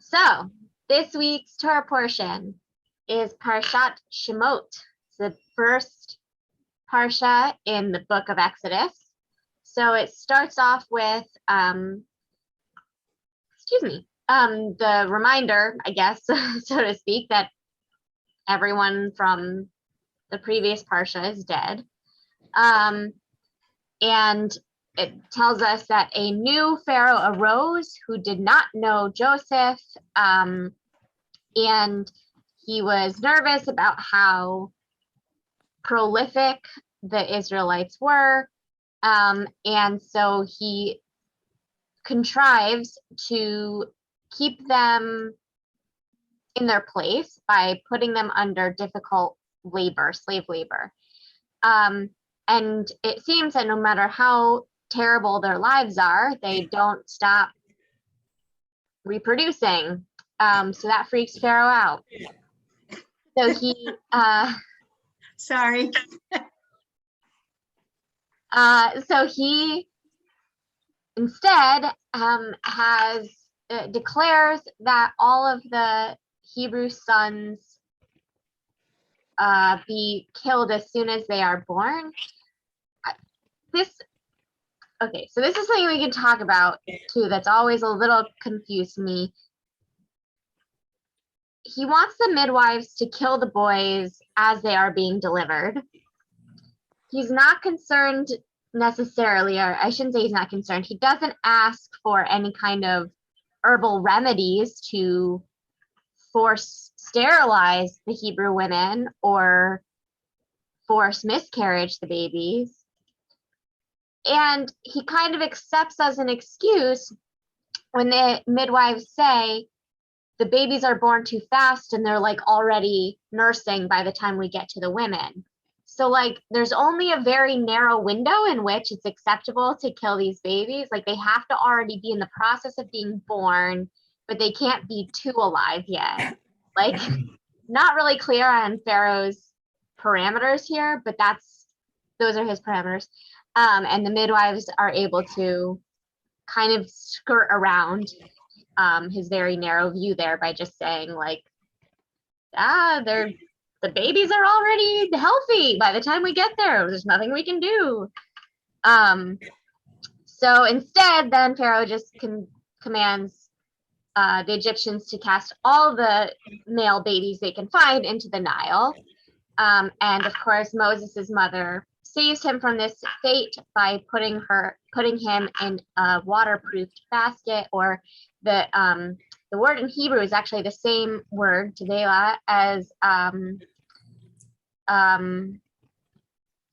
So this week's Torah portion is Parashat Shemot. It's the first parsha in the book of Exodus. So it starts off with, the reminder, I guess, so to speak, that everyone from the previous parsha is dead. And it tells us that a new Pharaoh arose who did not know Joseph, and he was nervous about how prolific the Israelites were, and so he contrives to keep them in their place by putting them under difficult labor, slave labor. And it seems that no matter how terrible their lives are, they don't stop reproducing. So that freaks Pharaoh out. So he Sorry. So he instead declares that all of the Hebrew sons be killed as soon as they are born. So this is something we can talk about too that's always a little confused me. He wants the midwives to kill the boys as they are being delivered. He's not concerned necessarily, or I shouldn't say he's not concerned. He doesn't ask for any kind of herbal remedies to force sterilize the Hebrew women or force miscarriage the babies. And he kind of accepts as an excuse when the midwives say the babies are born too fast and they're like already nursing by the time we get to the women. So like there's only a very narrow window in which it's acceptable to kill these babies. Like they have to already be in the process of being born, but they can't be too alive yet. Like not really clear on Pharaoh's parameters here, but those are his parameters. And the midwives are able to kind of skirt around his very narrow view there by just saying like, the babies are already healthy by the time we get there. There's nothing we can do. So instead, then Pharaoh just commands the Egyptians to cast all the male babies they can find into the Nile. And of course, Moses' mother saves him from this fate by putting him in a waterproofed basket, or the word in Hebrew is actually the same word, Tevet, as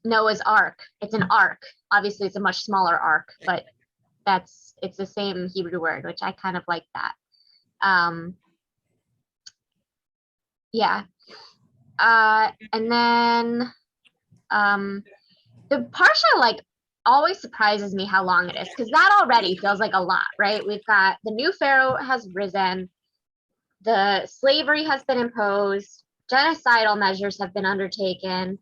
Noah's Ark. It's an ark. Obviously, it's a much smaller ark, but it's the same Hebrew word, which I kind of like that. And then the parsha like always surprises me how long it is, because that already feels like a lot, right? We've got the new Pharaoh has risen, the slavery has been imposed, genocidal measures have been undertaken,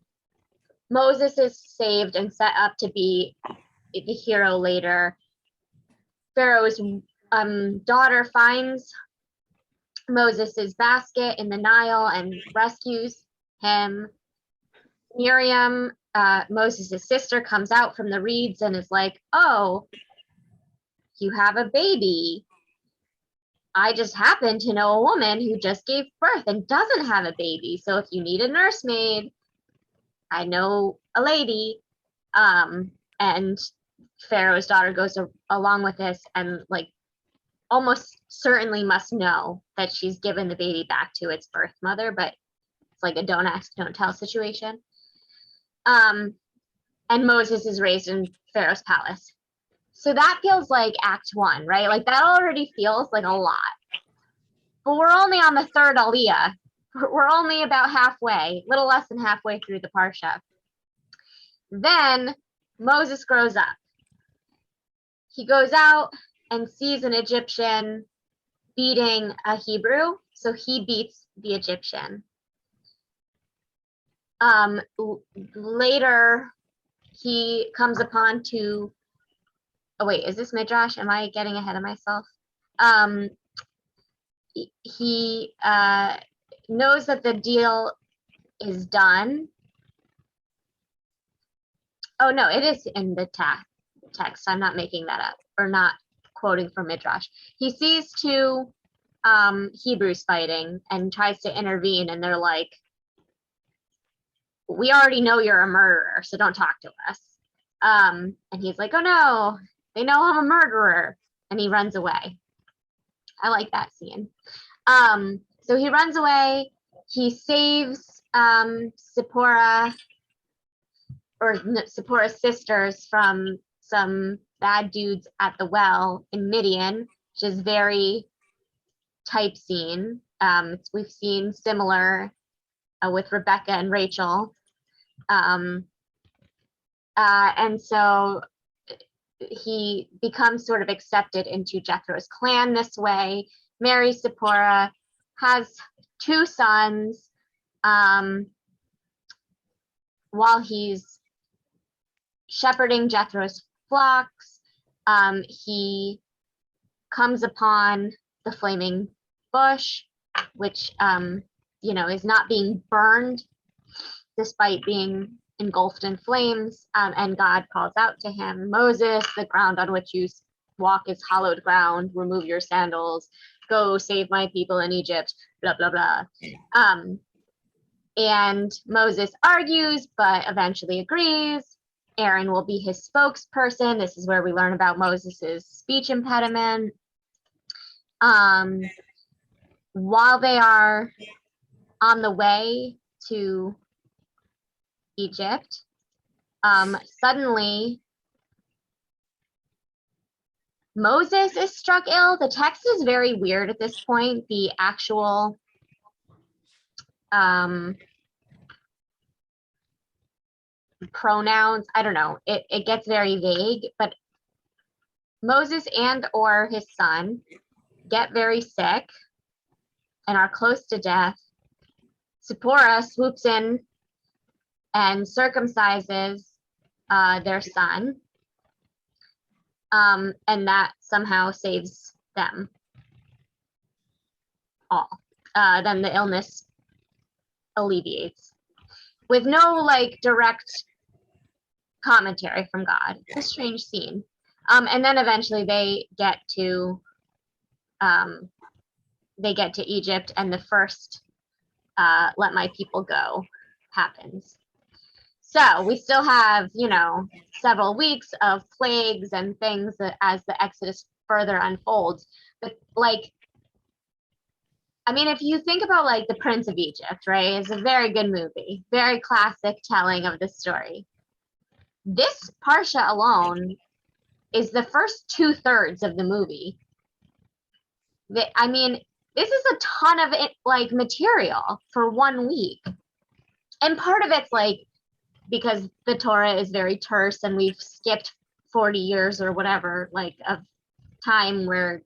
Moses is saved and set up to be the hero later. Pharaoh's daughter finds Moses's basket in the Nile and rescues him. Miriam, Moses' sister, comes out from the reeds and is like, oh, you have a baby. I just happen to know a woman who just gave birth and doesn't have a baby. So if you need a nursemaid, I know a lady. And Pharaoh's daughter goes along with this and like almost certainly must know that she's given the baby back to its birth mother, but it's like a don't ask, don't tell situation. And Moses is raised in Pharaoh's palace. So that feels like Act 1, right? Like that already feels like a lot. But we're only on the third aliyah. We're only about halfway, little less than halfway through the parsha. Then Moses grows up. He goes out and sees an Egyptian beating a Hebrew, so he beats the Egyptian. Later, he comes upon oh wait, is this Midrash? Am I getting ahead of myself? he knows that the deal is done. Oh no, it is in the text. I'm not making that up or not quoting from Midrash. He sees two Hebrews fighting and tries to intervene, and they're like, we already know you're a murderer, so don't talk to us. And he's like, oh no, they know I'm a murderer, and he runs away. I like that scene. So he runs away. He saves Zipporah, or Zipporah's sisters, from some bad dudes at the well in Midian, which is very type scene. We've seen similar with Rebecca and Rachel. And so he becomes sort of accepted into Jethro's clan this way, marries Zipporah, has 2 sons. While he's shepherding Jethro's flocks, he comes upon the flaming bush, which is not being burned despite being engulfed in flames, and God calls out to him, Moses, the ground on which you walk is hallowed ground, remove your sandals, go save my people in Egypt, blah, blah, blah. And Moses argues, but eventually agrees. Aaron will be his spokesperson. This is where we learn about Moses's speech impediment. While they are on the way to Egypt, suddenly Moses is struck ill. The text is very weird at this point. The actual pronouns, I don't know, it gets very vague, but Moses and or his son get very sick and are close to death. Zipporah swoops in and circumcises their son, and that somehow saves them all. Then the illness alleviates with no like direct commentary from God. It's a strange scene. And then eventually they get to Egypt, and the first let my people go happens. So we still have, several weeks of plagues and things as the Exodus further unfolds. But if you think about like The Prince of Egypt, right? It's a very good movie, very classic telling of the story. This Parsha alone is the first 2/3 of the movie. This is a ton of it, like material for 1 week. And part of it's like, because the Torah is very terse and we've skipped 40 years or whatever, like of time where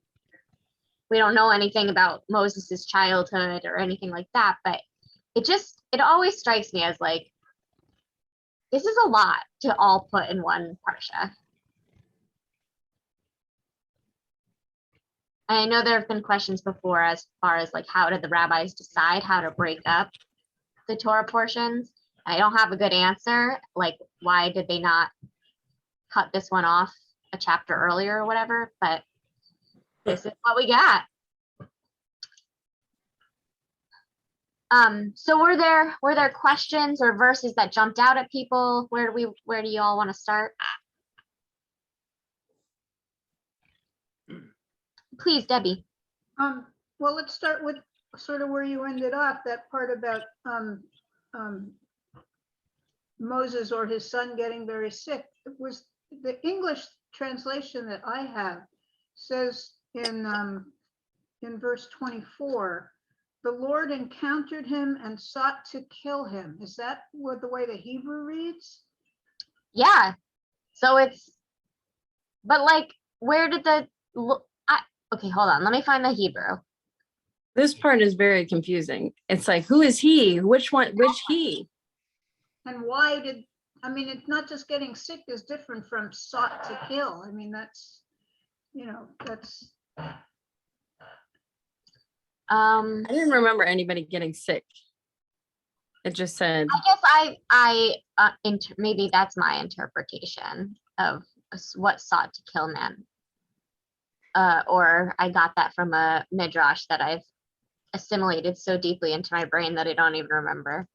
we don't know anything about Moses's childhood or anything like that. But it always strikes me as like, this is a lot to all put in one Parsha. I know there have been questions before as far as like, how did the rabbis decide how to break up the Torah portions? I don't have a good answer. Like, why did they not cut this one off a chapter earlier or whatever? But this is what we got. So were there questions or verses that jumped out at people? Where do you all want to start? Please, Debbie. Well, let's start with sort of where you ended up, that part about Moses or his son getting very sick. It was the English translation that I have says in verse 24, the Lord encountered him and sought to kill him. Is that what the way the Hebrew reads? Yeah. So but like, where did okay, hold on. Let me find the Hebrew. This part is very confusing. It's like, who is he? Which he? And why it's not just getting sick is different from sought to kill. I didn't remember anybody getting sick. It just said, I guess maybe that's my interpretation of what sought to kill men. Or I got that from a midrash that I've assimilated so deeply into my brain that I don't even remember.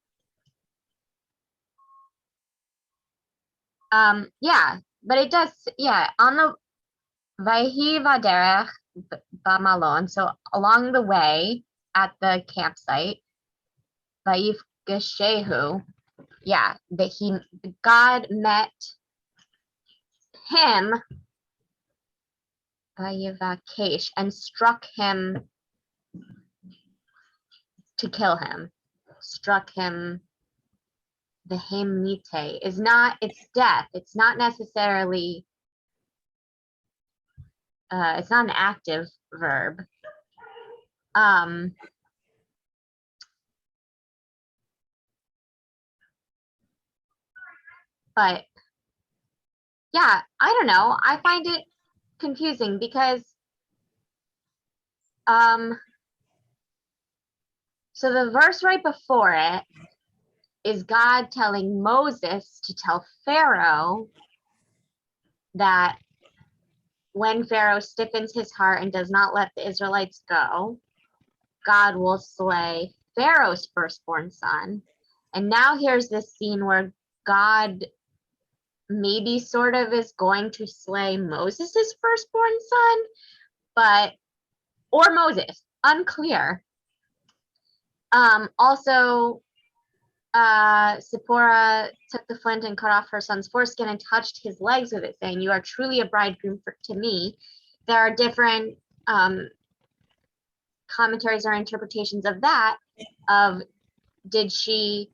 Yeah, but it does, yeah, on the Vayhi Vaderech Bamalon, so along the way at the campsite, Vayif Geshehu, yeah, God met him, Vayivakesh, and struck him to kill him. Struck him. The hemite is not, it's death. It's not necessarily, it's not an active verb. But yeah, I don't know. I find it confusing because, so the verse right before it is God telling Moses to tell Pharaoh that when Pharaoh stiffens his heart and does not let the Israelites go, God will slay Pharaoh's firstborn son. And now here's this scene where God maybe sort of is going to slay Moses's firstborn son, or Moses, unclear. Also, Zipporah took the flint and cut off her son's foreskin and touched his legs with it, saying, "You are truly a bridegroom to me." There are different commentaries or interpretations of that, of did she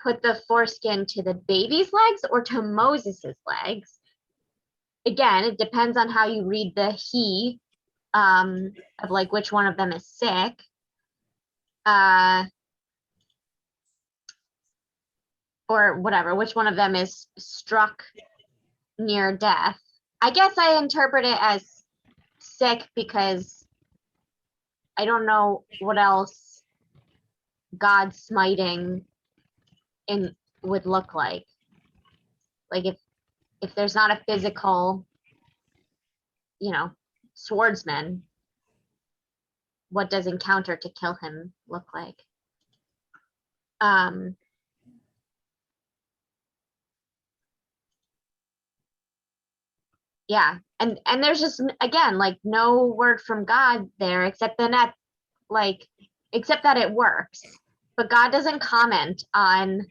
put the foreskin to the baby's legs or to Moses's legs? Again, it depends on how you read the he, of like which one of them is sick. Or whatever, which one of them is struck near death. I guess I interpret it as sick because I don't know what else God smiting would look like. Like if there's not a physical, swordsman, what does encounter to kill him look like? Yeah, and there's just, again, like no word from God there except that it works, but God doesn't comment on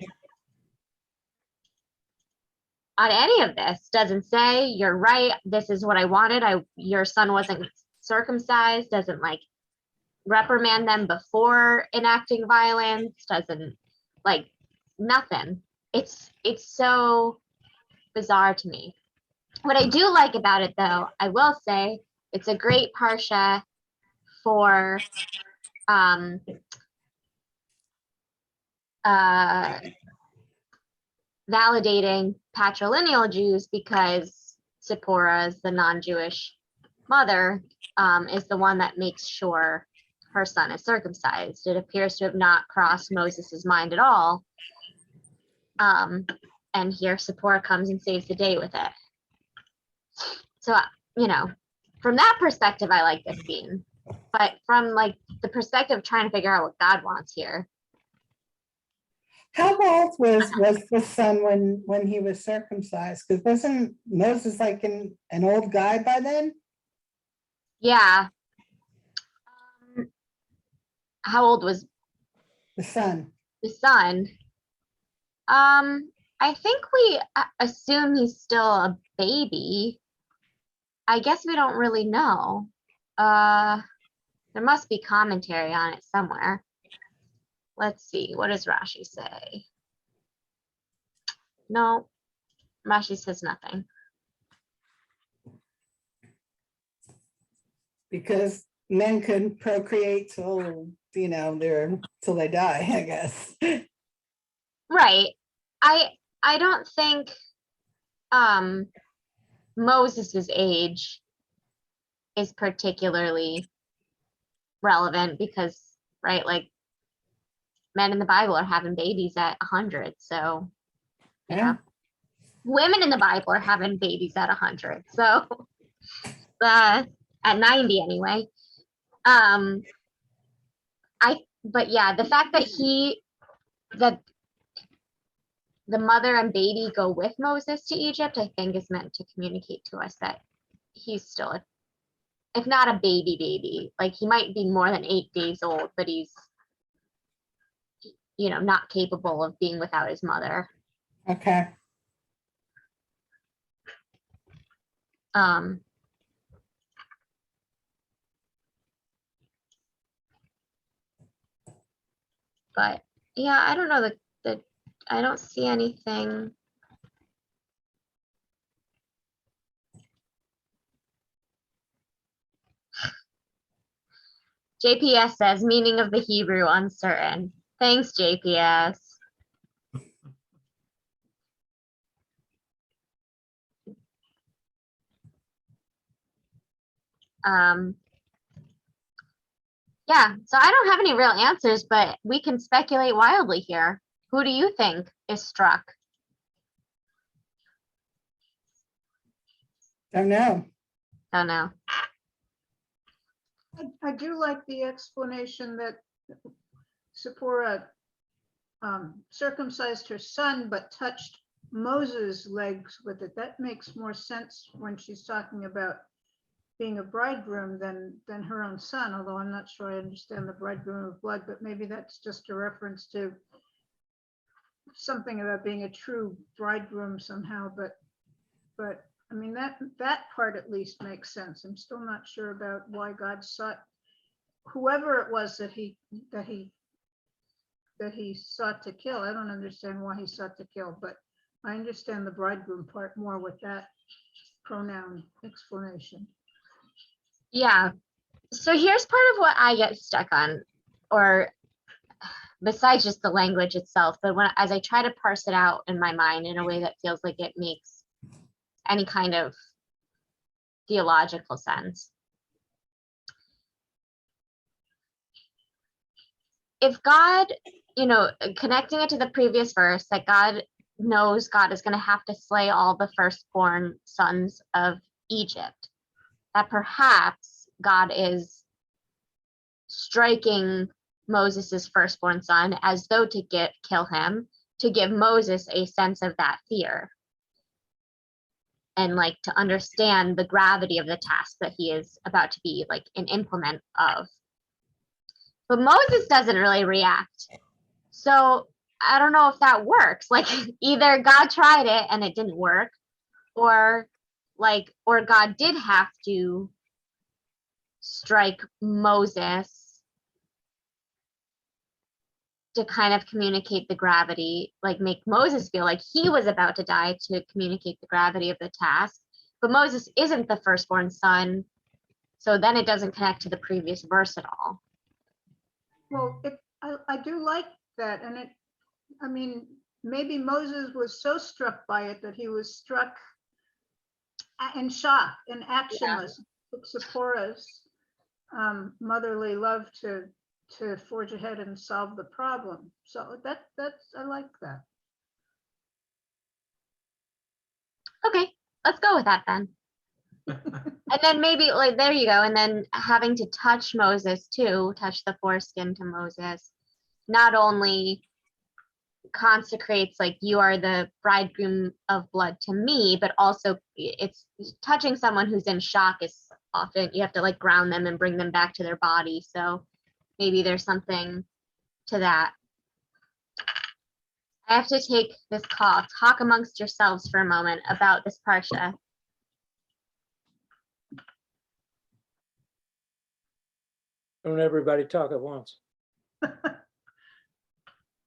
any of this. Doesn't say, "You're right, this is what I wanted, your son wasn't circumcised," doesn't like reprimand them before enacting violence, doesn't like nothing. It's so bizarre to me. What I do like about it, though, I will say, it's a great parsha for validating patrilineal Jews, because Zipporah's the non-Jewish mother, is the one that makes sure her son is circumcised. It appears to have not crossed Moses's mind at all. And here Zipporah comes and saves the day with it. So, from that perspective, I like this scene. But from like the perspective of trying to figure out what God wants here. How old was the son when he was circumcised? Because wasn't Moses like an old guy by then? Yeah. How old was The son? the son? I think we assume he's still a baby. I guess we don't really know. There must be commentary on it somewhere. Let's see. What does Rashi say? No, Rashi says nothing. Because men can procreate till till they die, I guess. Right. I don't think Moses's age is particularly relevant because, right, like men in the Bible are having babies at 100. So, you Yeah. know, women in the Bible are having babies at 100. So, at 90 anyway. But yeah, the fact that that the mother and baby go with Moses to Egypt, I think is meant to communicate to us that he's still, if not a baby, like he might be more than 8 days old, but he's, you know, not capable of being without his mother. Okay. But yeah, I don't know that I don't see anything. JPS says meaning of the Hebrew uncertain. Thanks, JPS. Yeah, so I don't have any real answers, but we can speculate wildly here. Who do you think is struck? Don't know. Don't know. I do like the explanation that Zipporah circumcised her son, but touched Moses' legs with it. That makes more sense when she's talking about being a bridegroom than her own son, although I'm not sure I understand the bridegroom of blood, but maybe that's just a reference to something about being a true bridegroom somehow. But I mean, that part at least makes sense. I'm still not sure about why God sought whoever it was that he sought to kill. I don't understand why he sought to kill, but I understand the bridegroom part more with that pronoun explanation. Yeah. So here's part of what I get stuck on, or besides just the language itself, but as I try to parse it out in my mind in a way that feels like it makes any kind of theological sense. If God, you know, connecting it to the previous verse, that God knows God is going to have to slay all the firstborn sons of Egypt, that perhaps God is striking Moses's firstborn son as though to kill him, to give Moses a sense of that fear and like to understand the gravity of the task that he is about to be like an implement of. But Moses doesn't really react. So I don't know if that works. Like either God tried it and it didn't work, or God did have to strike Moses to kind of communicate the gravity, like make Moses feel like he was about to die to communicate the gravity of the task. But Moses isn't the firstborn son, so then it doesn't connect to the previous verse at all. Well, I do like that, and I mean, maybe Moses was so struck by it that he was struck in shock and actionless. Yeah. Zipporah's motherly love to forge ahead and solve the problem. So that's I like that. Okay, let's go with that then. And then maybe like there you go. And then having to touch Moses too, touch the foreskin to Moses, not only consecrates like you are the bridegroom of blood to me, but also it's touching someone who's in shock is often you have to like ground them and bring them back to their body. So maybe there's something to that. I have to take this call. Talk amongst yourselves for a moment about this parsha. Don't everybody talk at once.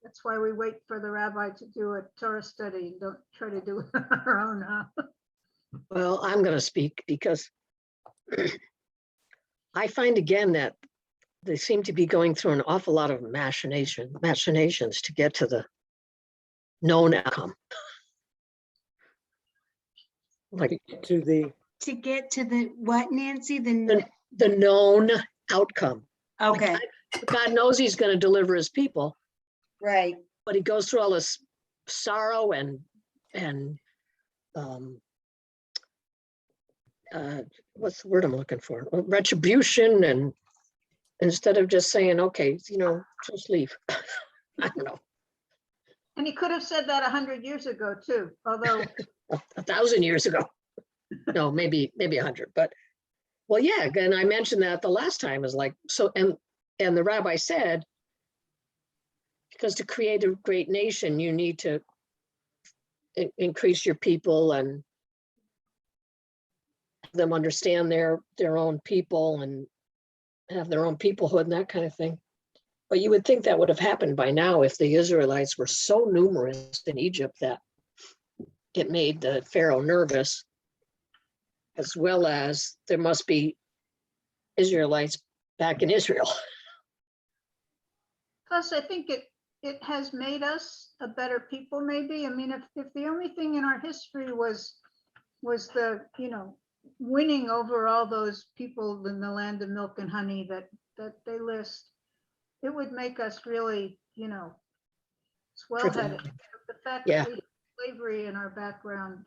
That's why we wait for the rabbi to do a Torah study and don't try to do it on our own. Huh? Well, I'm going to speak because I find again that they seem to be going through an awful lot of machinations to get to the known outcome. Like To get to the what, Nancy? The the known outcome. Okay, God knows he's going to deliver his people, right. but he goes through all this sorrow and what's the word I'm looking for? Retribution, and instead of just saying, okay, just leave. I don't know, And he could have said that 100 years ago too, although 1,000 years ago. No, maybe 100, but well, yeah, and I mentioned that the last time is like, so, and the rabbi said, because to create a great nation, you need to increase your people and have them understand their own people and have their own peoplehood and that kind of thing. But you would think that would have happened by now if the Israelites were so numerous in Egypt that it made the Pharaoh nervous, as well as there must be Israelites back in Israel. plus I think it has made us a better people maybe. I mean, if the only thing in our history was the, winning over all those people in the land of milk and honey that they list, it would make us really, swell-headed. But the fact Yeah. that we have slavery in our background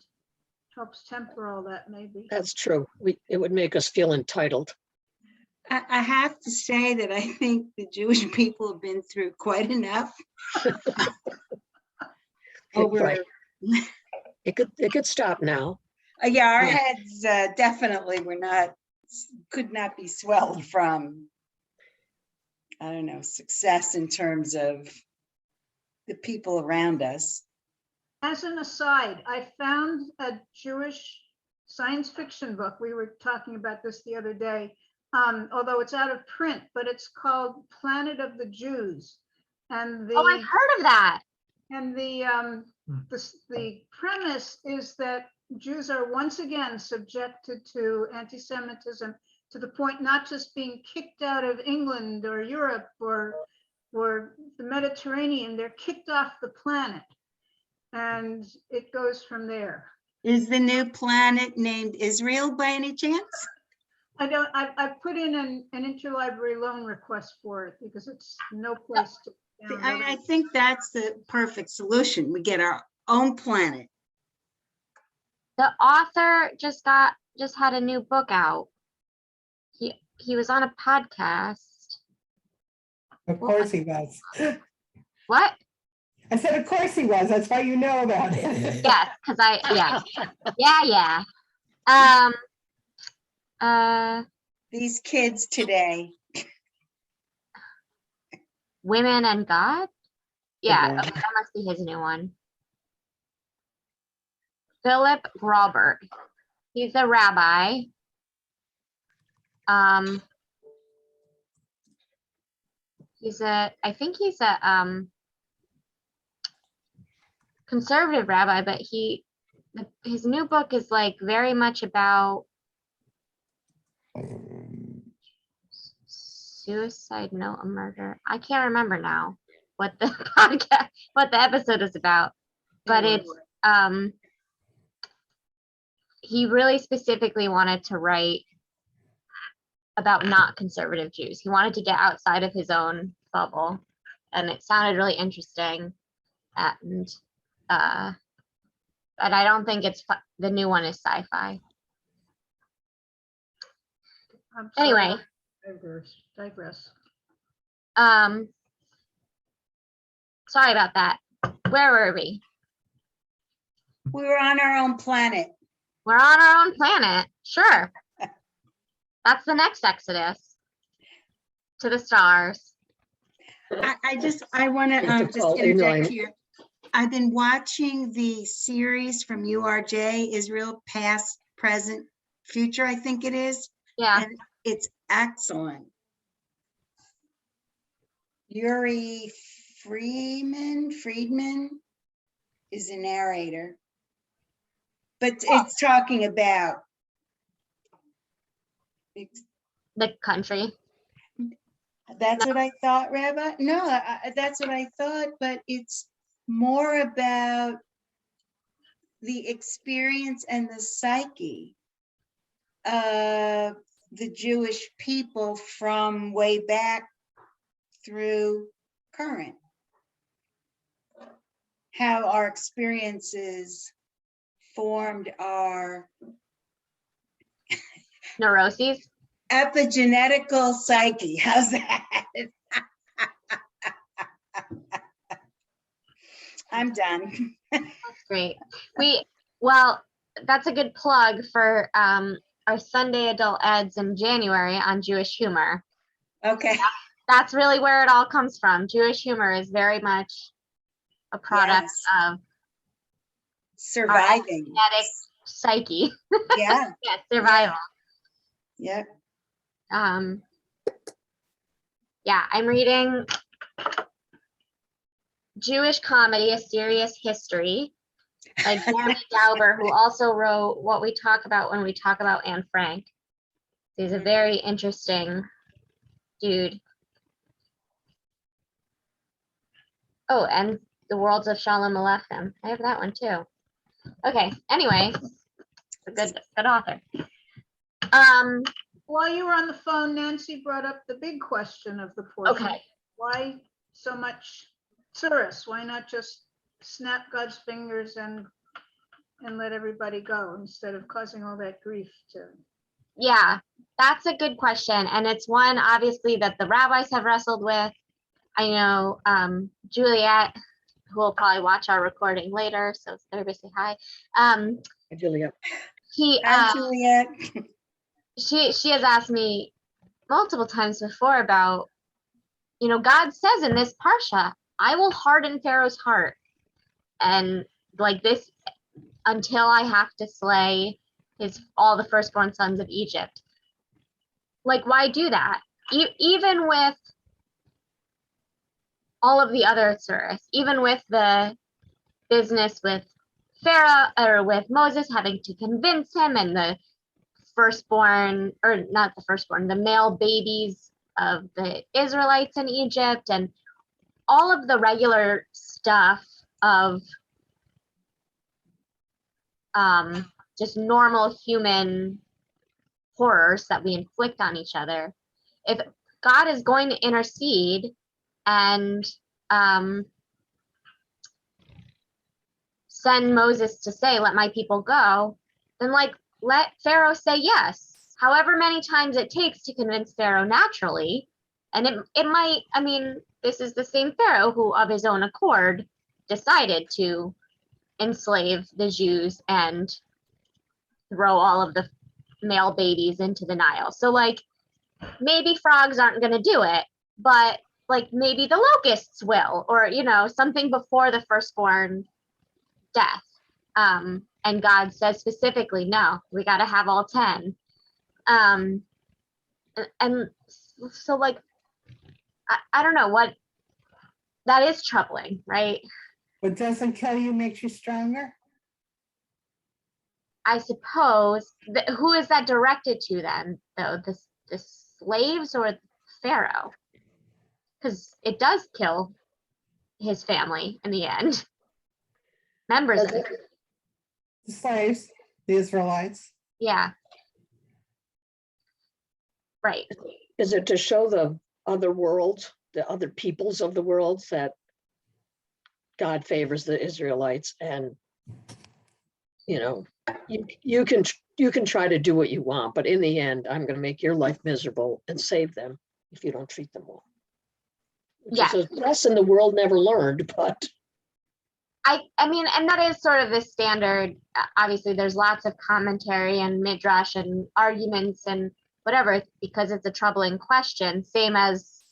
helps temper all that maybe. That's true. It would make us feel entitled. I have to say that I think the Jewish people have been through quite enough. Right. It could stop now. Yeah, our Yeah. heads definitely could not be swelled from, I don't know, success in terms of the people around us. As an aside, I found a Jewish science fiction book. We were talking about this the other day, although it's out of print, but it's called Planet of the Jews. And Oh, I've heard of that. and the premise is that Jews are once again subjected to anti-Semitism to the point not just being kicked out of England or Europe or the Mediterranean, they're kicked off the planet. And it goes from there. Is the new planet named Israel by any chance? I put in an interlibrary loan request for it because it's no place to. I think that's the perfect solution. We get our own planet. The author just had a new book out. He was on a podcast. Of course he was. What? I said, of course he was. That's why you know about it. Yes, because yeah. These kids today. Women and God? Yeah, boy. okay, that must be his new one. Philip Robert. He's a rabbi. I think he's a conservative rabbi, but his new book is like very much about suicide, no, a murder. I can't remember now what the the episode is about, but it's he really specifically wanted to write about not conservative Jews. He wanted to get outside of his own bubble, and it sounded really interesting. And but I don't think the new one is sci-fi. I'm sorry, Anyway, digress. Sorry about that. Where were we? We were on our own planet. We're on our own planet. Sure. That's the next Exodus to the stars. I want to just interject here. I've been watching the series from URJ, Israel Past, Present, Future, I think it is. Yeah. And it's excellent. Yuri Friedman is the narrator. But it's talking about The country. That's what I thought, Rabbi. No, that's what I thought, but it's more about the experience and the psyche of the Jewish people from way back through current. How our experiences formed our Neuroses. epigenetical psyche. How's that? I'm done. That's great. Well, that's a good plug for our Sunday adult eds in January on Jewish humor. Okay. That's really where it all comes from. Jewish humor is very much a product Yes. of Surviving. genetic psyche. Yeah. Yes, survival. Yep. Yeah, I'm reading Jewish Comedy, A Serious History by Jeremy Dauber, who also wrote What We Talk About When We Talk About Anne Frank. He's a very interesting dude. Oh, and The Worlds of Shalom Aleichem. I have that one too. Okay, anyway, a good author. While you were on the phone, Nancy brought up the big question of the portion. Okay. Why so much tsuris? Why not just snap God's fingers and let everybody go instead of causing all that grief to? Yeah, that's a good question. And it's one, obviously, that the rabbis have wrestled with. I know Juliet, who will probably watch our recording later, so everybody say hi. Julia. Hi, Juliet. She has asked me multiple times before about, God says in this parsha, I will harden Pharaoh's heart. And like this, until I have to slay all the firstborn sons of Egypt. Like, why do that? Even with all of the other tsuris, even with the business with Pharaoh or with Moses having to convince him, and the firstborn, or not the firstborn, the male babies of the Israelites in Egypt, and all of the regular stuff of just normal human horrors that we inflict on each other. If God is going to intercede and send Moses to say, let my people go, then let Pharaoh say yes, however many times it takes to convince Pharaoh naturally. And it might, this is the same Pharaoh who of his own accord decided to enslave the Jews and throw all of the male babies into the Nile. So maybe frogs aren't going to do it, but maybe the locusts will, or something before the firstborn death. And God says specifically, no, we got to have all 10. And so I don't know what, that is troubling, right? What doesn't kill you makes you stronger. I suppose. Who is that directed to then, though? The slaves or Pharaoh? Because it does kill his family in the end. Members of it. The slaves, the Israelites. Yeah. Right. Is it to show the other worlds, the other peoples of the world, that God favors the Israelites, and you can try to do what you want, but in the end, I'm going to make your life miserable and save them if you don't treat them well. Yeah. Which is a lesson the world never learned, but I mean, and that is sort of the standard. Obviously, there's lots of commentary and midrash and arguments and whatever, because it's a troubling question. Same as,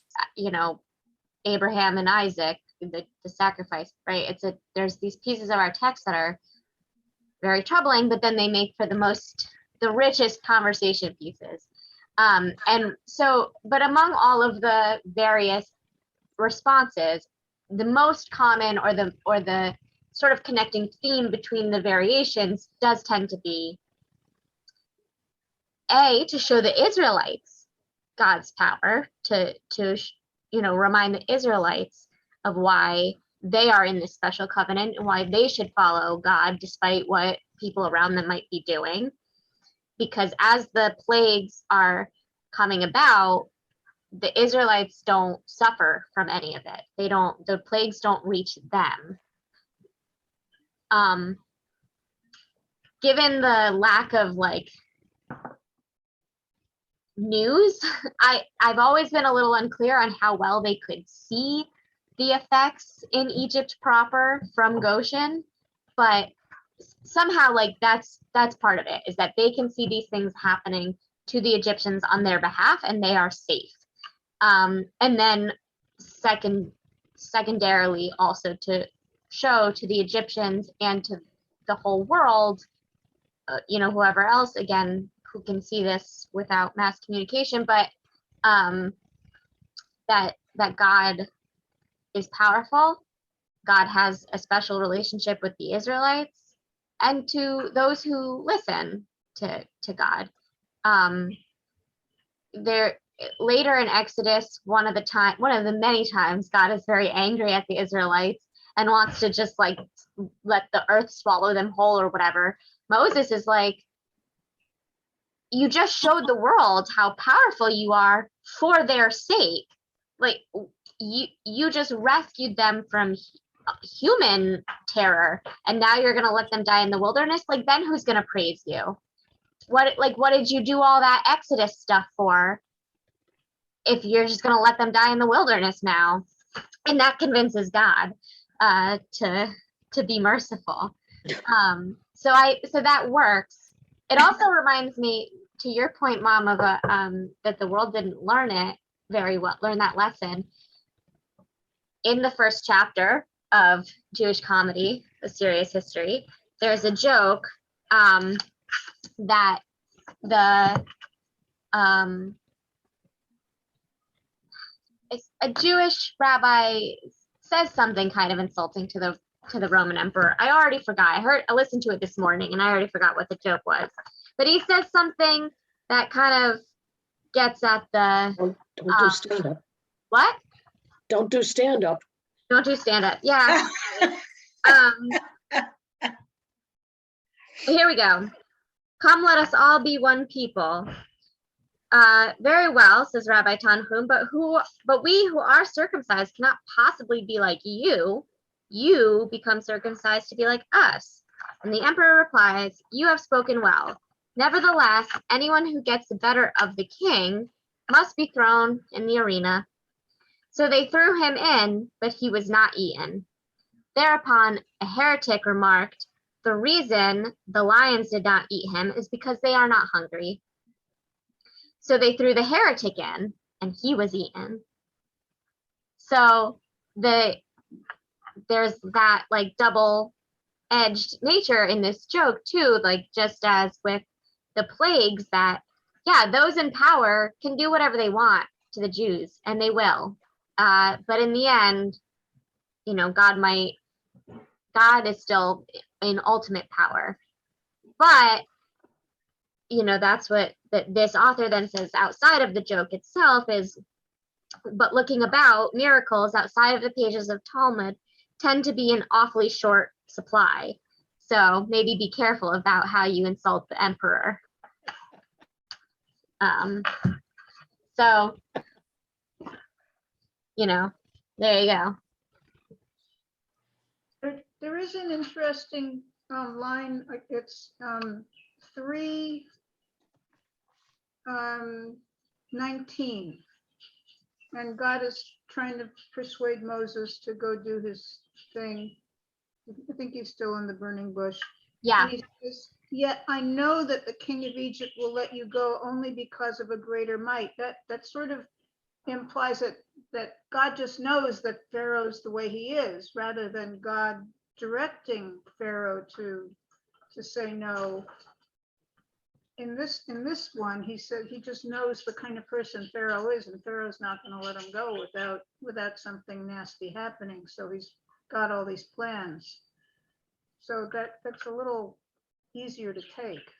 Abraham and Isaac, the sacrifice, right? There's these pieces of our text that are very troubling, but then they make for the richest conversation pieces. And so, but among all of the various responses, the most common or the sort of connecting theme between the variations does tend to be to show the Israelites God's power, to remind the Israelites of why they are in this special covenant and why they should follow God despite what people around them might be doing. Because as the plagues are coming about, the Israelites don't suffer from any of it. The plagues don't reach them. Given the lack of like news, I've always been a little unclear on how well they could see the effects in Egypt proper from Goshen, but somehow like that's part of it, is that they can see these things happening to the Egyptians on their behalf and they are safe. And then secondarily also to show to the Egyptians and to the whole world, whoever else, again, who can see this without mass communication, but that God is powerful. God has a special relationship with the Israelites and to those who listen to God. There later in Exodus, one of the many times God is very angry at the Israelites and wants to just like let the earth swallow them whole or whatever. Moses is like, you just showed the world how powerful you are for their sake. Like you just rescued them from human terror, and now you're gonna let them die in the wilderness. Like, then who's gonna praise you? What did you do all that Exodus stuff for if you're just gonna let them die in the wilderness now? And that convinces God to be merciful. So that works. It also reminds me, to your point, Mom, of that the world didn't learn it very well, learn that lesson. In the first chapter of Jewish comedy, A Serious History, there's a joke that a Jewish rabbi says something kind of insulting to the Roman emperor. I already forgot. I listened to it this morning and I already forgot what the joke was. But he says something that kind of gets at the Don't do stand up. what? Don't do stand up. Don't do stand up. Yeah. Here we go. Come, let us all be one people. Very well, says Rabbi Tanhum, but we who are circumcised cannot possibly be like you. You become circumcised to be like us. And the emperor replies, you have spoken well. Nevertheless, anyone who gets the better of the king must be thrown in the arena. So they threw him in, but he was not eaten. Thereupon a heretic remarked, the reason the lions did not eat him is because they are not hungry. So they threw the heretic in, and he was eaten. So there's that like double-edged nature in this joke too, like just as with the plagues, that those in power can do whatever they want to the Jews, and they will. But in the end, God is still in ultimate power. But that's what this author then says outside of the joke itself is, but looking about, miracles outside of the pages of Talmud tend to be in awfully short supply. So maybe be careful about how you insult the emperor. So, there you go. There is an interesting line. It's 3:19, and God is trying to persuade Moses to go do his thing. I think he's still in the burning bush. Yeah. And he says, yet I know that the king of Egypt will let you go only because of a greater might. That sort of implies that God just knows that Pharaoh's the way he is, rather than God directing Pharaoh to say no. In this one, he said he just knows the kind of person Pharaoh is, and Pharaoh's not going to let him go without something nasty happening. So he's got all these plans. So that's a little easier to take.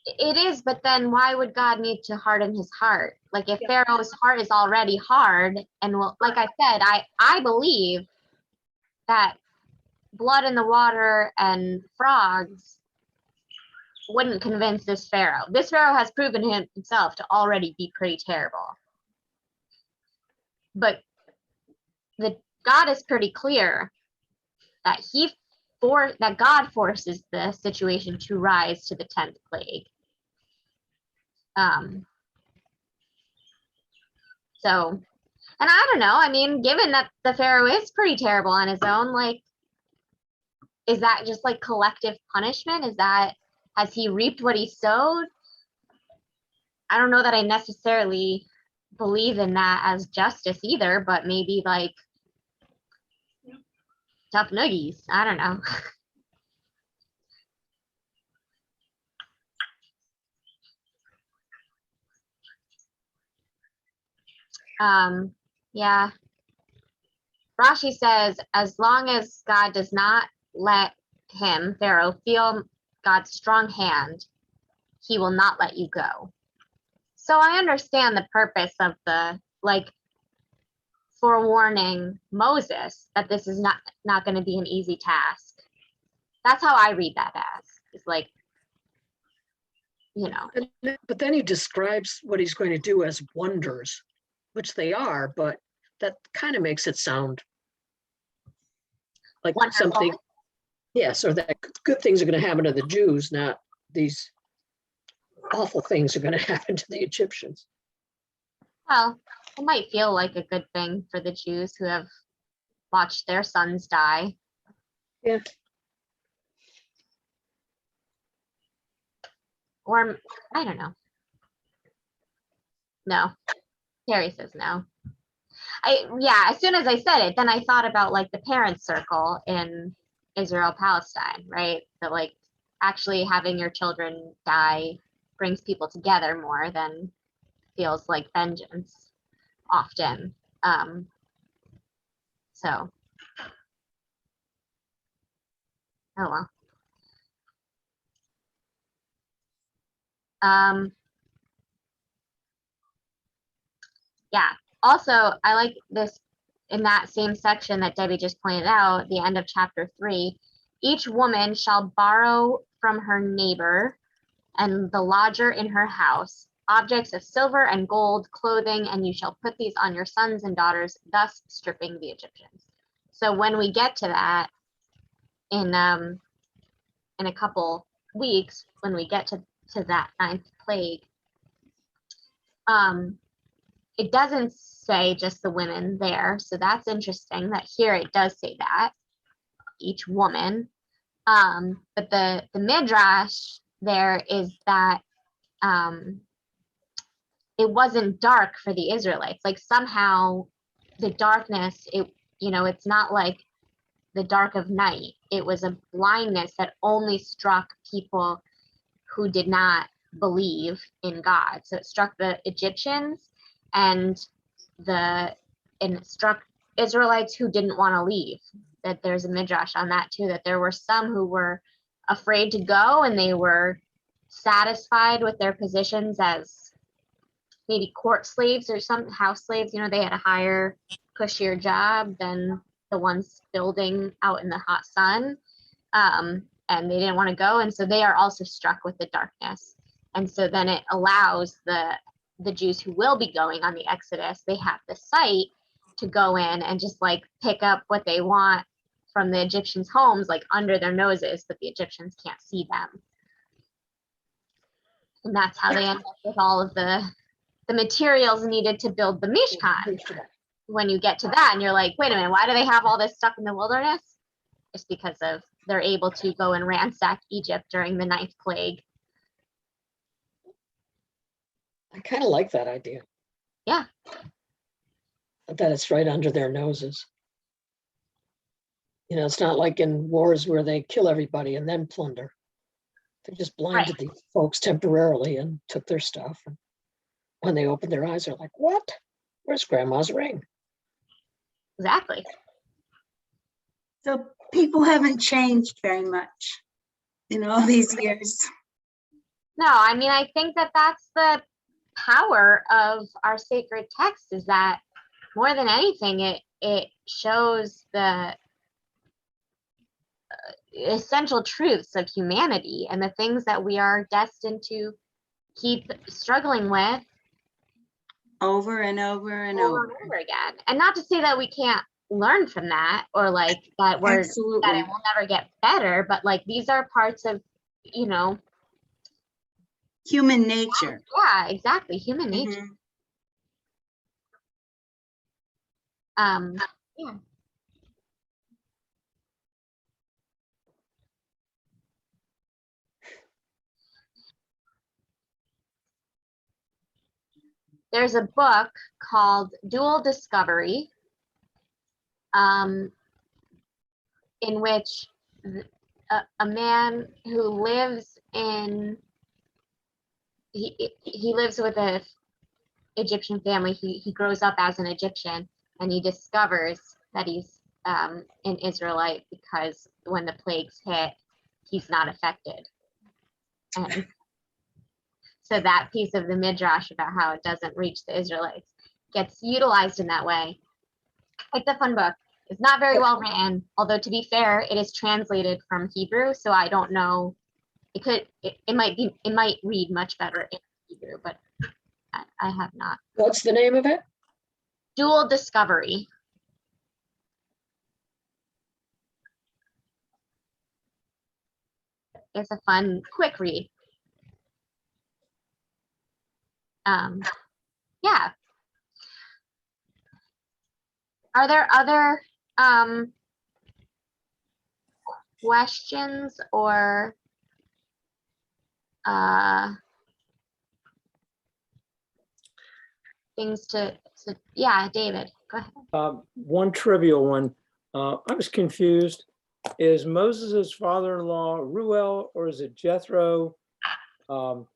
It is, but then why would God need to harden his heart? Like, if Pharaoh's heart is already hard, and like I said, I believe that blood in the water and frogs wouldn't convince this Pharaoh. This Pharaoh has proven himself to already be pretty terrible. But the God is pretty clear that that God forces the situation to rise to the 10th plague. So, and I don't know, I mean, given that the Pharaoh is pretty terrible on his own, like, is that just like collective punishment? Has he reaped what he sowed? I don't know that I necessarily believe in that as justice either, but maybe like tough noogies. I don't know. Yeah. Rashi says, as long as God does not let him, Pharaoh, feel God's strong hand, he will not let you go. So I understand the purpose of the, like, forewarning Moses that this is not going to be an easy task. That's how I read that as. It's like, you know. But then he describes what he's going to do as wonders, which they are, but that kind of makes it sound like Wonderful. something, yes, or that good things are going to happen to the Jews, not these awful things are going to happen to the Egyptians. Well, it might feel like a good thing for the Jews who have watched their sons die. Yeah. Or, I don't know. No. Terry says no. Yeah, as soon as I said it, then I thought about like the parents circle in Israel Palestine, right? That like actually having your children die brings people together more than feels like vengeance often. So, oh well. Yeah. Also, I like this in that same section that Debbie just pointed out, the end of chapter 3. Each woman shall borrow from her neighbor and the lodger in her house objects of silver and gold, clothing, and you shall put these on your sons and daughters, thus stripping the Egyptians. So when we get to that in a couple weeks, when we get to that 9th plague, it doesn't say just the women there, so that's interesting that here it does say that each woman. But the midrash there is that it wasn't dark for the Israelites. Like somehow the darkness, it's not like the dark of night. It was a blindness that only struck people who did not believe in God. So it struck the Egyptians and it struck Israelites who didn't want to leave. That there's a midrash on that too, that there were some who were afraid to go and they were satisfied with their positions as maybe court slaves or some house slaves. They had a higher, cushier job than the ones building out in the hot sun. And they didn't want to go. And so they are also struck with the darkness. And so then it allows the Jews who will be going on the Exodus, they have the sight to go in and just like pick up what they want from the Egyptians' homes, like under their noses, but the Egyptians can't see them. And that's how they end up with all of the materials needed to build the Mishkan. When you get to that and you're like, wait a minute, why do they have all this stuff in the wilderness? It's because they're able to go and ransack Egypt during the 9th plague. I kind of like that idea. Yeah. That it's right under their noses. It's not like in wars where they kill everybody and then plunder. They just blinded these folks temporarily and took their stuff. And when they opened their eyes, they're like, what? Where's grandma's ring? Exactly. So people haven't changed very much in all these years. No, I mean, I think that that's the power of our sacred text, is that more than anything, it shows essential truths of humanity and the things that we are destined to keep struggling with Over and over and over and over. over again. And not to say that we can't learn from that, or like that that Absolutely. it will never get better, but like these are parts of, you know, Human nature. yeah, exactly, human nature. Mhm. Yeah. There's a book called Dual Discovery, in which a man who lives in, he lives with a Egyptian family. He grows up as an Egyptian, and he discovers that he's an Israelite because when the plagues hit, he's not affected. And so that piece of the midrash about how it doesn't reach the Israelites gets utilized in that way. It's a fun book. It's not very well written, although to be fair, it is translated from Hebrew, so I don't know. It might read much better in Hebrew, but I have not. What's the name of it? Dual Discovery. It's a fun, quick read. Yeah. Are there other questions or things to yeah, David, go ahead. One trivial one. I was confused. Is Moses's father-in-law Ruel, or is it Jethro? Or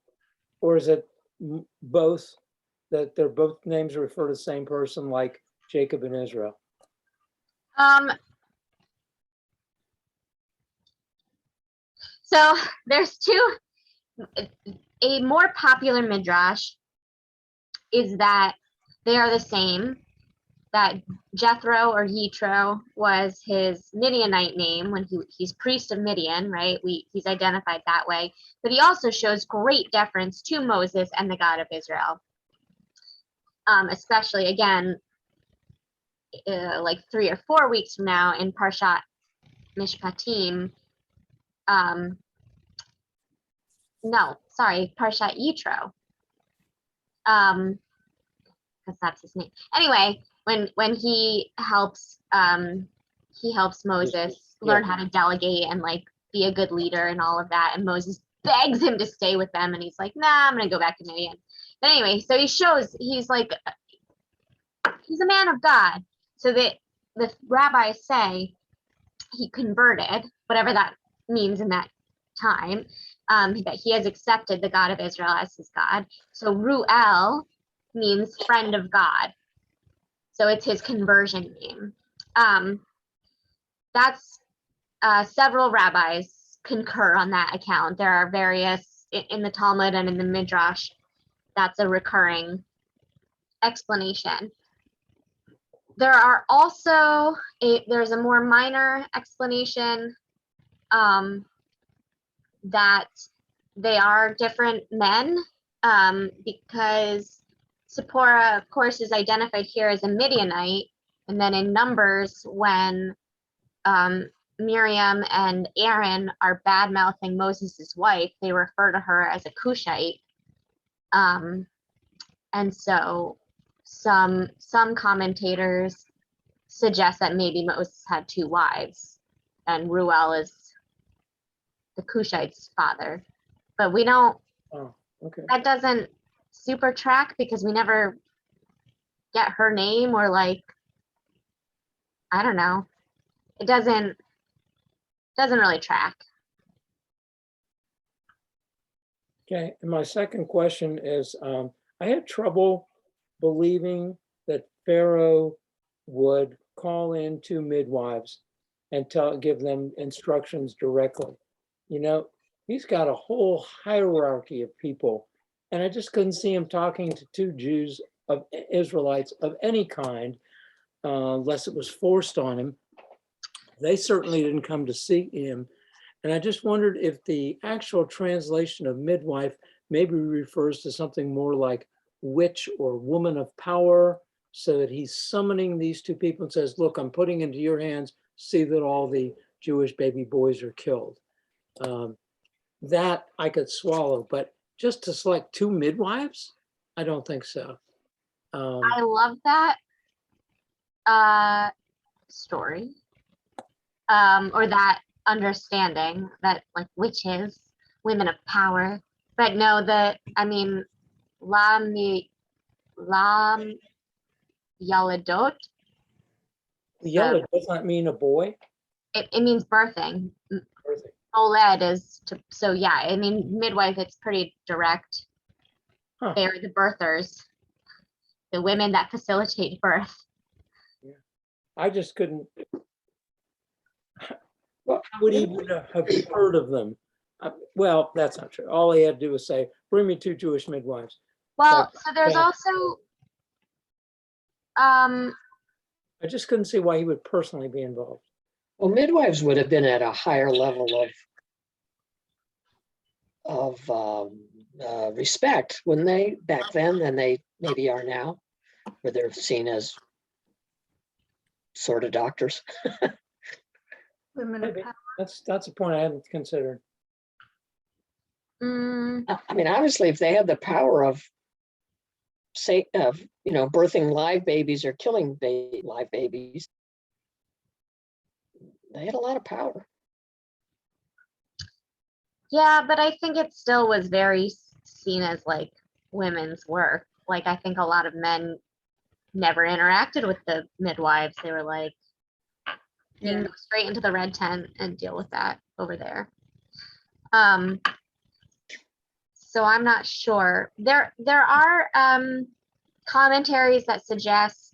is it both, that they're both names refer to the same person, like Jacob and Israel? So there's two. A more popular midrash is that they are the same, that Jethro or Yitro was his Midianite name when he's priest of Midian, right? He's identified that way. But he also shows great deference to Moses and the God of Israel. Especially, again, like 3 or 4 weeks from now in Parashat Mishpatim. No, sorry, Parashat Yitro. Because that's his name. Anyway, when he helps Moses learn how to delegate and like be a good leader and all of that, and Moses begs him to stay with them, and he's like, nah, I'm gonna go back to Midian. But anyway, so he shows he's a man of God. So that the rabbis say he converted, whatever that means in that time, that he has accepted the God of Israel as his God. So Ruel means friend of God. So it's his conversion name. That's several rabbis concur on that account. There are various in the Talmud and in the Midrash. That's a recurring explanation. There are also there's a more minor explanation that they are different men, because Zipporah, of course, is identified here as a Midianite, and then in Numbers, when Miriam and Aaron are bad mouthing Moses' wife, they refer to her as a Cushite, and so some commentators suggest that maybe Moses had 2 wives, and Ruel is the Cushite's father, but we don't. Oh, okay. That doesn't super track because we never get her name, or like, I don't know. It doesn't really track. Okay, and my second question is, I had trouble believing that Pharaoh would call in 2 midwives and give them instructions directly. You know, he's got a whole hierarchy of people, and I just couldn't see him talking to 2 Jews of Israelites of any kind, unless it was forced on him. They certainly didn't come to see him. And I just wondered if the actual translation of midwife maybe refers to something more like witch or woman of power, so that he's summoning these two people and says, look, I'm putting into your hands, see that all the Jewish baby boys are killed. That I could swallow, but just to select two midwives, I don't think so. I love that story, or that understanding that like witches, women of power. But no, I mean, lam yaladot. Yellow does not mean a boy. It means birthing. Birthing. Oled is to, so yeah, I mean, midwife, it's pretty direct. Huh. They're the birthers, the women that facilitate birth. I just couldn't. Well, I would even have heard of them. Well, that's not true. All he had to do was say, bring me two Jewish midwives. Well, Like, so there's yeah. also, I just couldn't see why he would personally be involved. Well, midwives would have been at a higher level of respect, wouldn't they, back then, than they maybe are now, where they're seen as sort of doctors. Women of Maybe. power. That's a point I hadn't considered. I mean, obviously, if they had the power of, say, birthing live babies or killing live babies, they had a lot of power. yeah, but I think it still was very seen as like women's work. Like I think a lot of men never interacted with the midwives. They were like, you can go straight into the red tent and deal with that over there. So I'm not sure. There are commentaries that suggest,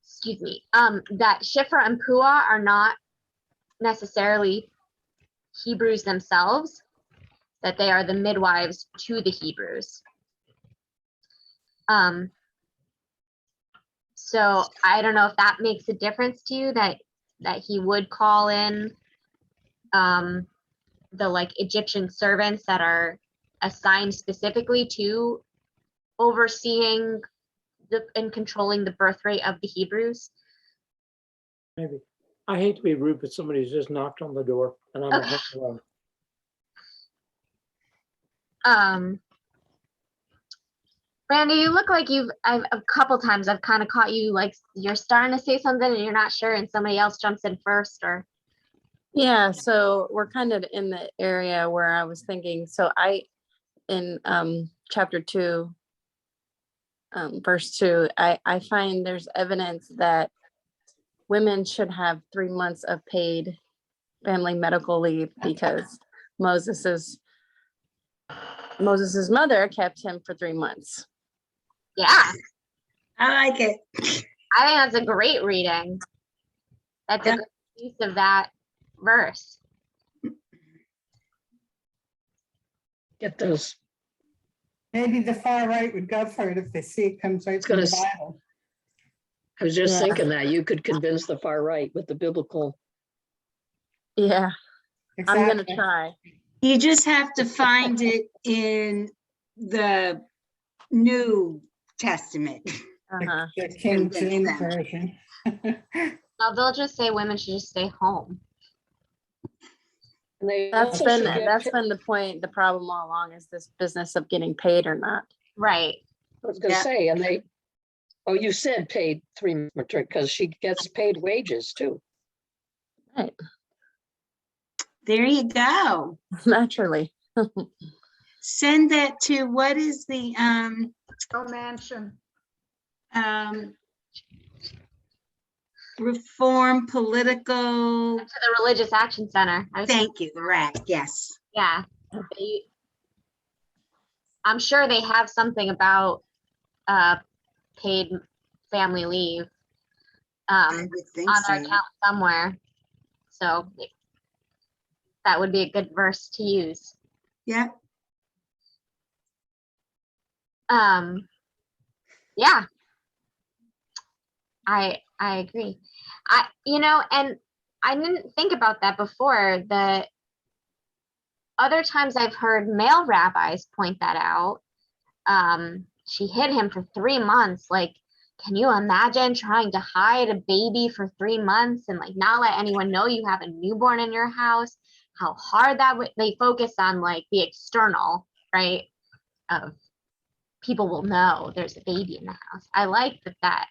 excuse me, that Shifra and Pua are not necessarily Hebrews themselves, that they are the midwives to the Hebrews. So I don't know if that makes a difference to you, that he would call in the like Egyptian servants that are assigned specifically to overseeing and controlling the birth rate of the Hebrews. Maybe. I hate to be rude, but somebody's just knocked on the door and I'm Okay. at home. Randy, you look like a couple times I've kind of caught you like you're starting to say something and you're not sure and somebody else jumps in first, or. Yeah, so we're kind of in the area where I was thinking, so in chapter 2, verse 2, I find there's evidence that women should have 3 months of paid family medical leave because Moses's mother kept him for 3 months. Yeah, I like it. I think that's a great reading. That's a good use of that verse. Get those. Maybe the far right would go for it if they see it comes right from the Bible. I was just Yeah. thinking that you could convince the far right with the biblical. Yeah, I'm gonna Exactly. try. You just have to find it in the New Testament. Uh-huh. The King Convince James them. Version. No, they'll just say women should just stay home. And they That's also been should get that's been the point, the problem all along is this business of getting paid or not. Right. I was gonna Yeah. say, and they, oh, you said paid 3 months, because she gets paid wages too. Right. There you go. Naturally. Send that to, what is the No mansion. Reform Political, To the Religious Action Center. thank you, right, yes. Yeah. I'm sure they have something about paid family leave I on would think their so. account somewhere. So that would be a good verse to use. Yeah, Yeah. I agree. And I didn't think about that before. The other times I've heard male rabbis point that out. She hid him for 3 months. Like, can you imagine trying to hide a baby for 3 months and like not let anyone know you have a newborn in your house? How hard that would, they focus on like the external, right? Of people will know there's a baby in the house. I like that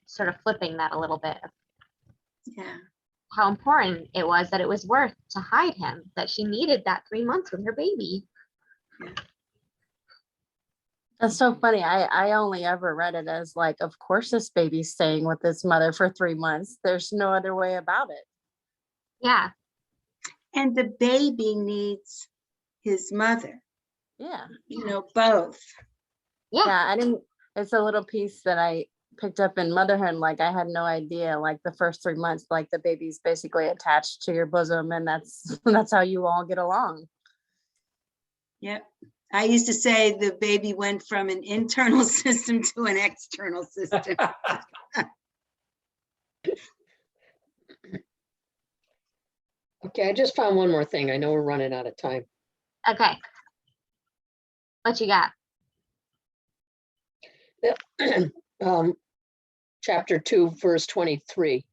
sort of flipping that a little bit of Yeah. how important it was that it was worth to hide him, that she needed that 3 months with her baby. That's so funny. I only ever read it as like, of course this baby's staying with its mother for 3 months. There's no other way about it. Yeah. And the baby needs his mother, Yeah. both. Yeah. Yeah. I didn't, it's a little piece that I picked up in motherhood. Like I had no idea, like the first 3 months, like the baby's basically attached to your bosom and that's how you all get along. Yep. I used to say the baby went from an internal system to an external system. Okay, I just found one more thing. I know we're running out of time. Okay. What you got? Chapter 2, verse 23.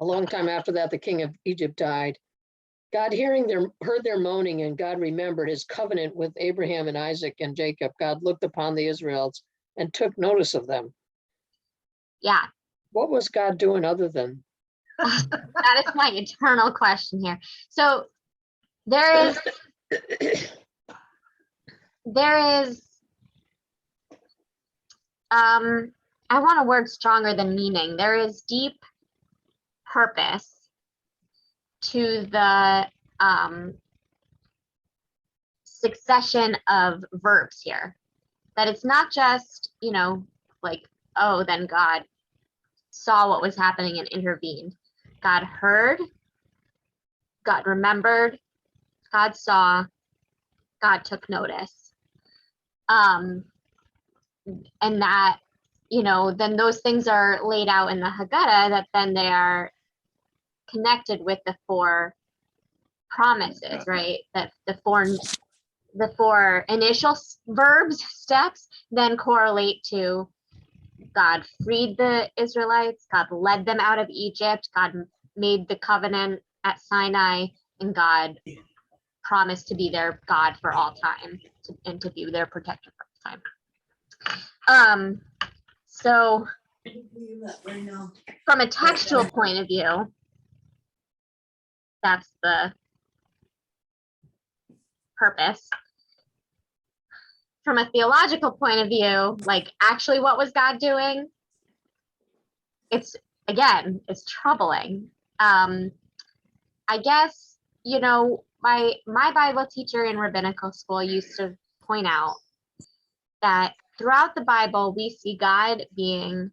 A long time after that, the king of Egypt died. God heard their moaning, and God remembered his covenant with Abraham and Isaac and Jacob. God looked upon the Israelites and took notice of them. Yeah. What was God doing other than? That is my eternal question here. So there is I want a word stronger than meaning. There is deep purpose to the succession of verbs here. That it's not just, like, oh, then God saw what was happening and intervened. God heard, God remembered, God saw, God took notice. And that, then those things are laid out in the Haggadah, that then they are connected with the 4 promises, right? That the four initial verbs, steps, then correlate to God freed the Israelites, God led them out of Egypt, God made the covenant at Sinai, and God promised to be their God for all time and to be their protector for all time. So from a textual point of view, that's the purpose. From a theological point of view, like actually what was God doing? It's troubling. I guess, my Bible teacher in rabbinical school used to point out that throughout the Bible, we see God being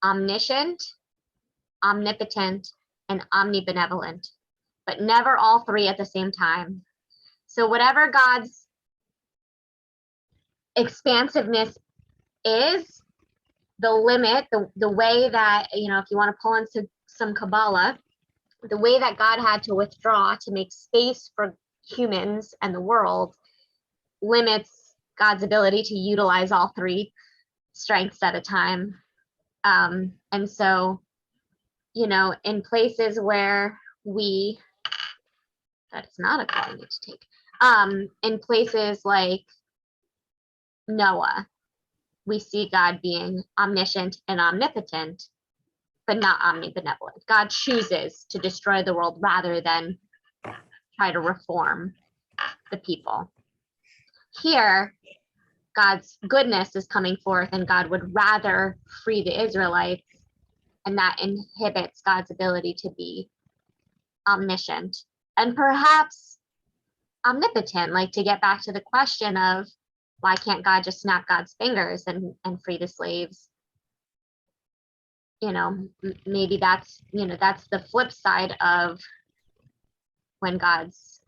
omniscient, omnipotent, and omnibenevolent, but never all 3 at the same time. So whatever God's expansiveness is, the limit, the way that, if you want to pull into some Kabbalah, the way that God had to withdraw to make space for humans and the world limits God's ability to utilize all 3 strengths at a time. And so, in places where that is not a call I need to take. In places like Noah, we see God being omniscient and omnipotent, but not omnibenevolent. God chooses to destroy the world rather than try to reform the people. Here, God's goodness is coming forth, and God would rather free the Israelites, and that inhibits God's ability to be omniscient and perhaps omnipotent, like to get back to the question of why can't God just snap God's fingers and free the slaves? Maybe that's the flip side of when God's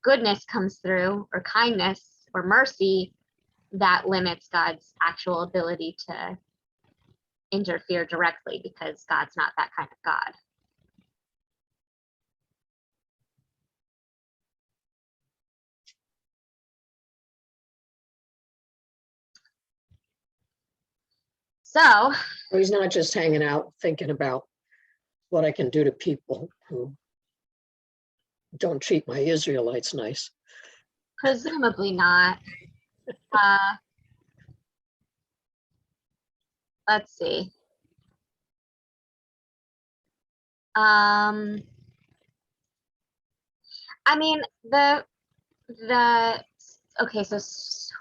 goodness comes through, or kindness or mercy, that limits God's actual ability to interfere directly because God's not that kind of God. So, Well, he's not just hanging out thinking about what I can do to people who don't treat my Israelites nice. presumably not. Let's see. I mean, okay, so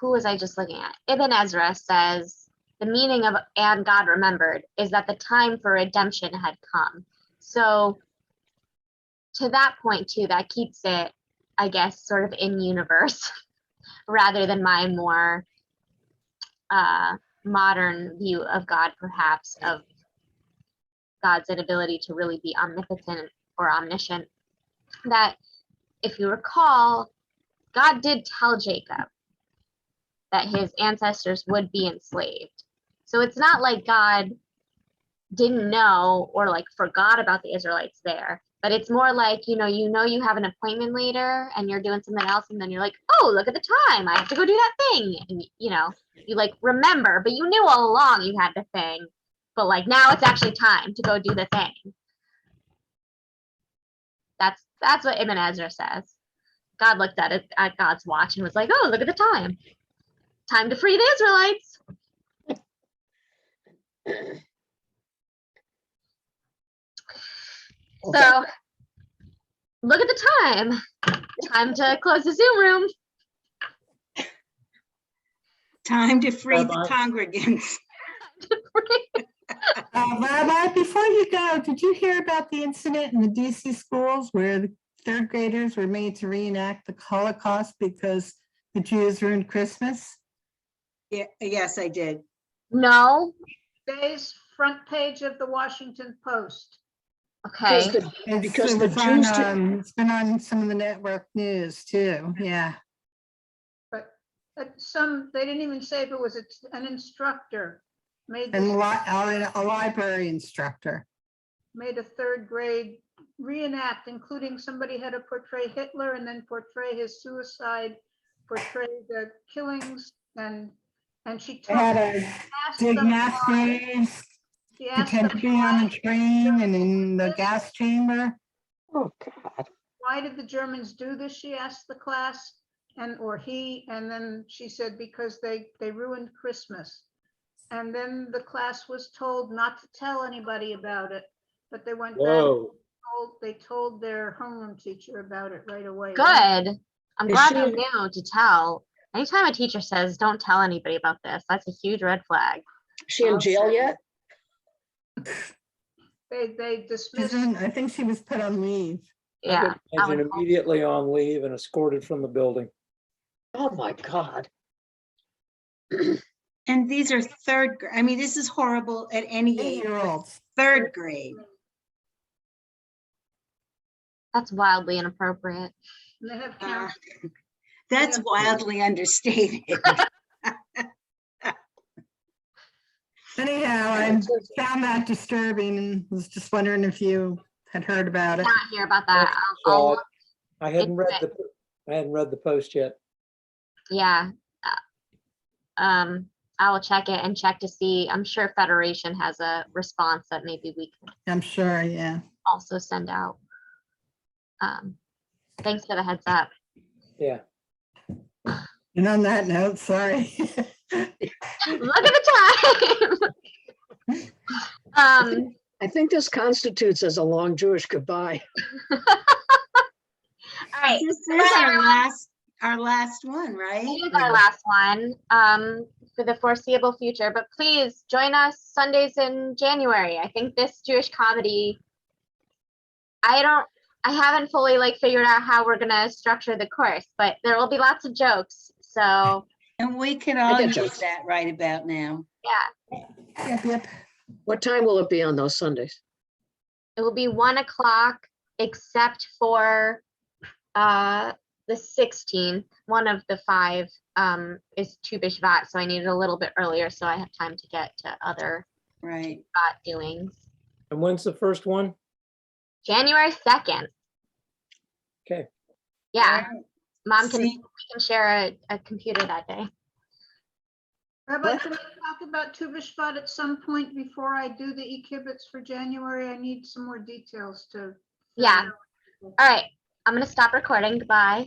who was I just looking at? Ibn Ezra says the meaning of "and God remembered" is that the time for redemption had come. So to that point too, that keeps it, I guess, sort of in universe rather than my more modern view of God, perhaps, of God's inability to really be omnipotent or omniscient. That, if you recall, God did tell Jacob that his ancestors would be enslaved. So it's not like God didn't know or like forgot about the Israelites there, but it's more like, you have an appointment later and you're doing something else and then you're like, oh, look at the time, I have to go do that thing. And you like remember, but you knew all along you had the thing, but like now it's actually time to go do the thing. That's what Ibn Ezra says. God looked at God's watch and was like, oh, look at the time. Time to free the Israelites. Okay. So look at the time. Time to close the Zoom room. Time to free the Bye-bye. congregants. Rabbi, before you go, did you hear about the incident in the DC schools where the third graders were made to reenact the Holocaust because the Jews ruined Christmas? Yeah, yes, I did. No. Today's front page of the Washington Post. Okay. Because It the was Jews on, it's been on some of the network news too, yeah. But they didn't even say if it was an instructor made And this, a library instructor. made a third grade reenact, including somebody had to portray Hitler and then portray his suicide, portray the killings, and she They had to asked dig them mass why. graves, She asked pretend them to be on the train and in the gas chamber. Oh, God. why did the Germans do this? She asked the class, or he, and then she said because they ruined Christmas. And then the class was told not to tell anybody about it, but they went back. Whoa. They told their homeroom teacher about it right away. Good. I'm Is glad she they in- knew to tell. Anytime a teacher says, don't tell anybody about this, that's a huge red flag. She in jail yet? They She's dismissed. I think she was put on leave. Yeah. I would And hope. immediately on leave and escorted from the building. Oh, my God. And these are I mean, this is horrible at any age, but 8-year-olds. third grade. That's wildly inappropriate. They have Uh, counselors. That's Yeah. wildly understated. Anyhow, I found that disturbing and was just wondering if you had heard about it. Not hear about that. So I'll I hadn't read It's- I hadn't read the post yet. yeah. I will check it and check to see. I'm sure Federation has a response that maybe we can I'm sure, yeah. also send out. Thanks for the heads up. Yeah. And on that note, sorry. Look at the time. I think this constitutes as a long Jewish goodbye. All right. This is Bye, our last one, right? It is our last one for the foreseeable future, but please join us Sundays in January. I think this Jewish comedy, I haven't fully figured out how we're gonna structure the course, but there will be lots of jokes. So And we can all get use jokes. that right about now. yeah, Yep. What time will it be on those Sundays? it will be 1 o'clock, except for the 16th. One of the 5 is Tu B'Shvat, so I needed a little bit earlier, so I have time to get to other Right. got doings. And when's the first one? January 2nd. Okay, Yeah, Mom can, we See, can share a computer that day. Rabbi, What? can we talk about Tu B'Shvat at some point before I do the e-kibbutz for January? I need some more details to. Yeah. All right, I'm gonna stop recording. Goodbye.